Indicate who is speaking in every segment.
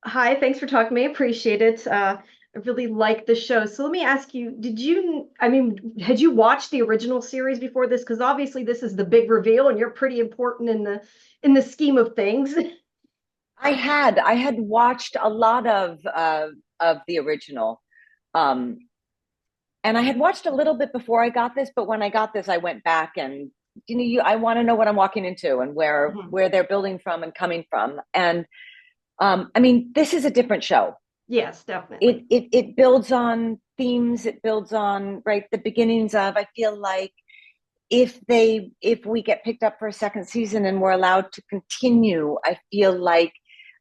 Speaker 1: Hi, thanks for talking to me. Appreciate it. I really like the show. So let me ask you, had you watched the original series before this? Because obviously this is the big reveal and you're pretty important in the scheme of things.
Speaker 2: I had watched a lot of the original. Um, and I had watched a little bit before I got this, but when I got this, I went back and I want to know what I'm walking into and where
Speaker 1: Mhm.
Speaker 2: where they're building from and coming from. And I mean, this is a different show.
Speaker 1: Yes,
Speaker 2: It
Speaker 1: definitely.
Speaker 2: it it builds on themes, it builds on right the beginnings of, I feel like if we get picked up for a second season and we're allowed to continue, I feel like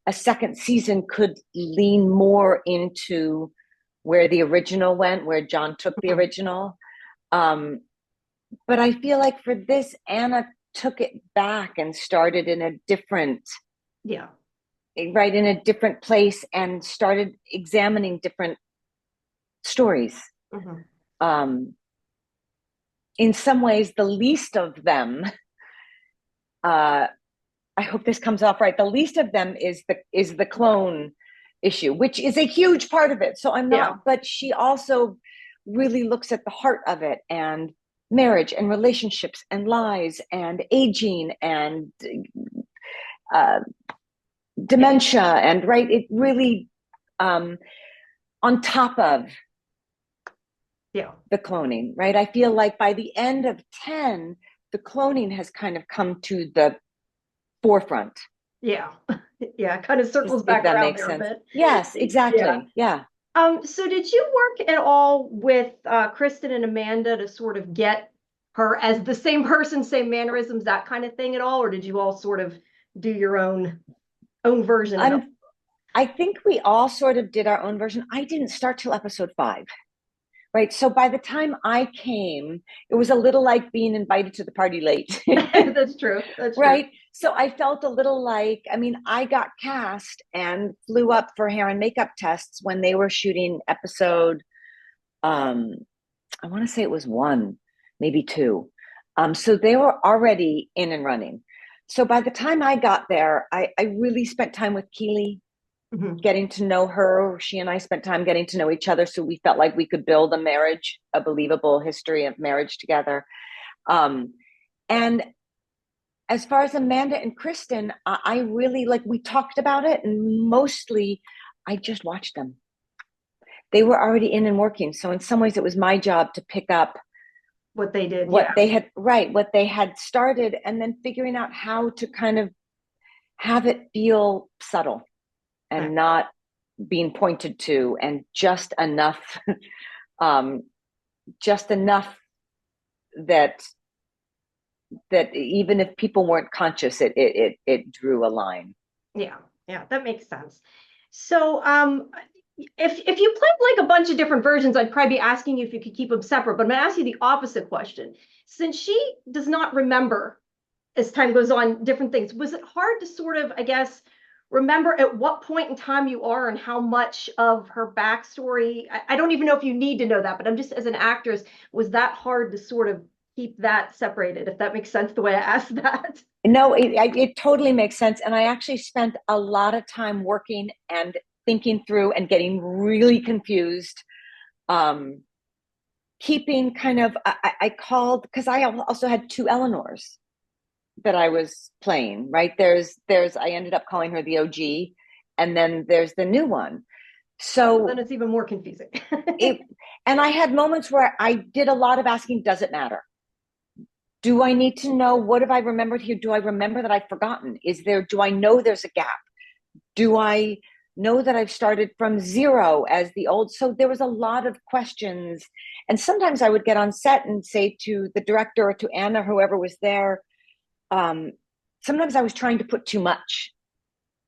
Speaker 2: a second season could lean more into where the original went, where John took the
Speaker 1: Mhm.
Speaker 2: original. Um, but I feel like for this, Anna took it back and started in a different,
Speaker 1: Yeah.
Speaker 2: right, in a different place and started examining different stories.
Speaker 1: Mhm.
Speaker 2: Um, in some ways, the least of them, uh, I hope this comes off right. The least of them is the clone issue, which is a huge part of it. So I'm not,
Speaker 1: Yeah.
Speaker 2: but she also really looks at the heart of it and marriage and relationships and lies and aging and uh,
Speaker 1: Yeah.
Speaker 2: dementia and right. It really um, on top of
Speaker 1: Yeah.
Speaker 2: the cloning, right? I feel like by the end of 10, the cloning has kind of come to the forefront.
Speaker 1: Yeah. Yeah. It kind of circles
Speaker 2: If
Speaker 1: back
Speaker 2: that
Speaker 1: around
Speaker 2: makes
Speaker 1: there a
Speaker 2: sense.
Speaker 1: bit.
Speaker 2: Yes,
Speaker 1: Yeah.
Speaker 2: exactly. Yeah.
Speaker 1: So did you work at all with Kristen and Amanda to sort of get her as the same person, same mannerisms, that kind of thing at all, or did you all sort of do your own version of it?
Speaker 2: I'm I think we all sort of did our own version. I didn't start till episode 5, right? So by the time I came, it was a little like being invited to the party late,
Speaker 1: That's true. That's true.
Speaker 2: right? So I felt a little like, I mean, I got cast and flew up for hair and makeup tests when they were shooting episode, um, I want to say it was 1, maybe 2. So they were already in and running. So by the time I got there, I really spent time with Keely,
Speaker 1: Mhm.
Speaker 2: getting to know her. She and I spent time getting to know each other, so we felt like we could build a marriage, a believable history of marriage together. Um, and as far as Amanda and Kristen, I really like, we talked about it, and mostly I just watched them. They were already in and working, so in some ways it was my job to pick up
Speaker 1: What they did,
Speaker 2: what
Speaker 1: yeah.
Speaker 2: they had, right, what they had started, and then figuring out how to kind of have it feel subtle and not being pointed to, and um, just enough that even if people weren't conscious, it drew a line.
Speaker 1: Yeah, yeah, that makes sense. So, if you played like a bunch of different versions, I'd probably be asking you if you could keep them separate. But I'm gonna ask you the opposite question. Since she does not remember as time goes on different things, was it hard to sort of, I guess, remember at what point in time you are and how much of her backstory? I don't even know if you need to know that, but I'm just as an actress, was that hard to sort of keep that separated? If that makes sense, the way I asked that.
Speaker 2: No, it totally makes sense. And I actually spent a lot of time working and thinking through and getting really confused. Um, Keeping kind of, I called because I also had 2 Eleanors that I was playing, right? I ended up calling her the OG, and then there's the new one.
Speaker 1: So then
Speaker 2: So
Speaker 1: it's even more confusing.
Speaker 2: it, and I had moments where I did a lot of asking, does it matter? Do I need to know, what have I remembered here? Do I remember that I've forgotten? Do I know there's a gap? Do I know that I've started from 0 as the old? So there was a lot of questions. And sometimes I would get on set and say to the director or to Anna, whoever was there, um, sometimes I was trying to put too much,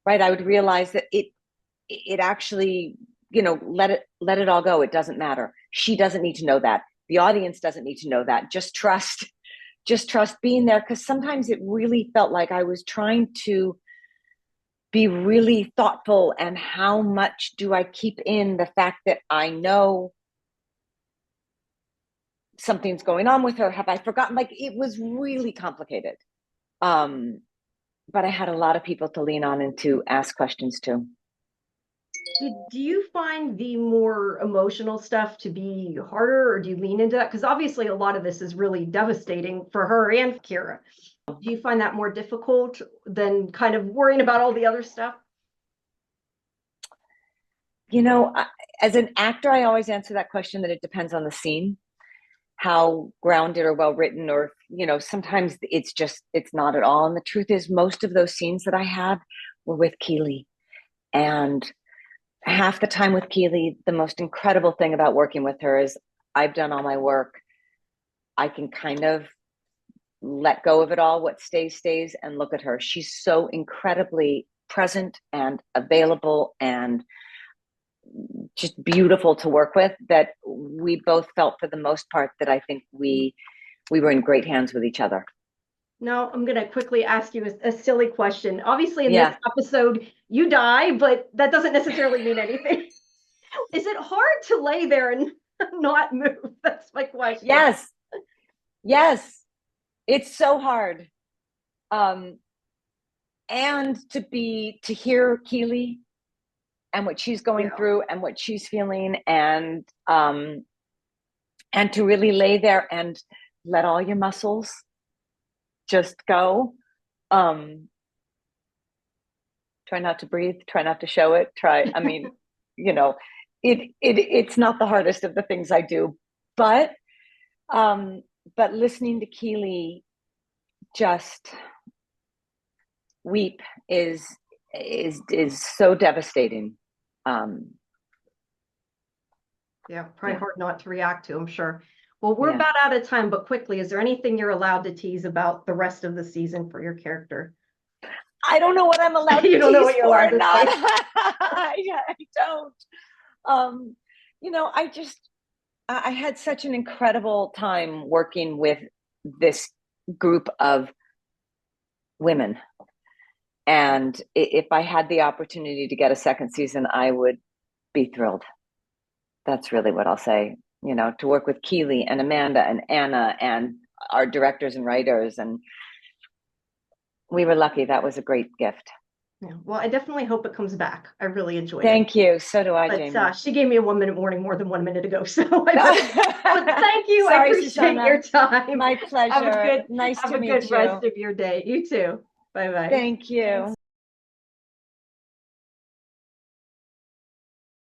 Speaker 2: right? I would realize that it actually, let it all go. It doesn't matter. She doesn't need to know that. The audience doesn't need to know that. Just trust being there, because sometimes it really felt like I was trying to be really thoughtful, and how much do I keep in the fact that I know something's going on with her? Have I forgotten? Like, it was really complicated. Um, but I had a lot of people to lean on and to ask questions to.
Speaker 1: Do you find the more emotional stuff to be harder, or do you lean into that? Because obviously a lot of this is really devastating for her and for Kira. Do you find that more difficult than kind of worrying about all the other stuff?
Speaker 2: You know, as an actor, I always answer that question that it depends on the scene, how grounded or well written, or, you know, sometimes it's not at all. And the truth is, most of those scenes that I had were with Keeley. And half the time with Keeley, the most incredible thing about working with her is I've done all my work. I can kind of let go of it all. What stays, stays, and look at her. She's so incredibly present and available and just beautiful to work with that we both felt, for the most part, that I think we were in great hands with each other.
Speaker 1: Now, I'm going to quickly ask you a silly question. Obviously, in
Speaker 2: Yeah.
Speaker 1: this episode, you die, but that doesn't necessarily mean anything. Is it hard to lay there and not move? That's my question.
Speaker 2: Yes. Yes. It's so hard. And to hear Keeley and what she's going through and what she's feeling, and to really lay there and let all your muscles just go. Try not to breathe, try not to show it. I mean, you know, it's not the hardest of the things I do, but listening to Keeley just weep is so devastating.
Speaker 1: Yeah, probably hard not to react to, I'm sure. Well, we're about out of time, but quickly, is there anything you're allowed to tease about the rest of the season for your character?
Speaker 2: I don't know what I'm allowed to
Speaker 1: You don't know
Speaker 2: tease
Speaker 1: what you're
Speaker 2: for
Speaker 1: allowed
Speaker 2: or
Speaker 1: to
Speaker 2: not.
Speaker 1: say.
Speaker 2: I don't. You know, I had such an incredible time working with this group of women. And if I had the opportunity to get a second season, I would be thrilled. That's really what I'll say. You know, to work with Keeley and Amanda and Anna and our directors and writers. And we were lucky. That was a great gift.
Speaker 1: Yeah, well, I definitely hope it comes back. I really enjoyed it.
Speaker 2: Thank you. So do I,
Speaker 1: But
Speaker 2: Jamie.
Speaker 1: she gave me a 1 minute warning more than 1 minute ago. So but thank you.
Speaker 2: Sorry,
Speaker 1: I appreciate
Speaker 2: Susanna.
Speaker 1: your time.
Speaker 2: My pleasure.
Speaker 1: Have a good,
Speaker 2: Nice to
Speaker 1: have a
Speaker 2: meet
Speaker 1: good
Speaker 2: you.
Speaker 1: rest of your day. You too. Bye bye.
Speaker 2: Thank you.